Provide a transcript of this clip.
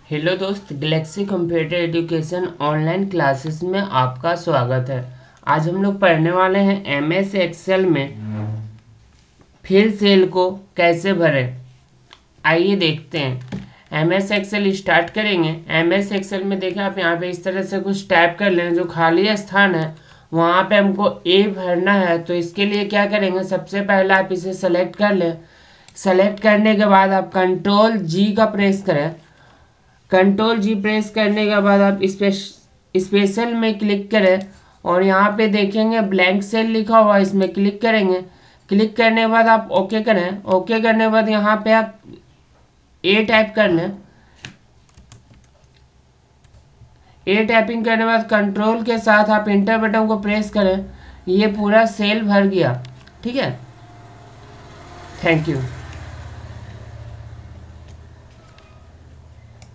Hello दोस्त, Galaxy computer education online classes में आपका स्वागत है। आज हम लोग पढ़ने वाले हैं एमएस एक्सेल में फिल सेल को कैसे भरें। आइए देखते हैं। एमएस एक्सेल स्टार्ट करेंगे। एमएस एक्सेल में देखें आप यहाँ पे इस तरह से कुछ टाइप कर लें, जो खाली स्थान है वहाँ पे हमको ए भरना है। तो इसके लिए क्या करेंगे, सबसे पहले आप इसे सेलेक्ट कर लें। सेलेक्ट करने के बाद आप कंट्रोल जी का प्रेस करें। कंट्रोल जी प्रेस करने के बाद आप स्पेशल में क्लिक करें और यहाँ पे देखेंगे ब्लैंक सेल लिखा हुआ, इसमें क्लिक करेंगे। क्लिक करने के बाद आप ओके करें। ओके करने के बाद यहाँ पे आप ए टाइप कर लें। ए टाइपिंग करने के बाद कंट्रोल के साथ आप इंटर बटन को प्रेस करें। ये पूरा सेल भर गया। ठीक है, थैंक यू।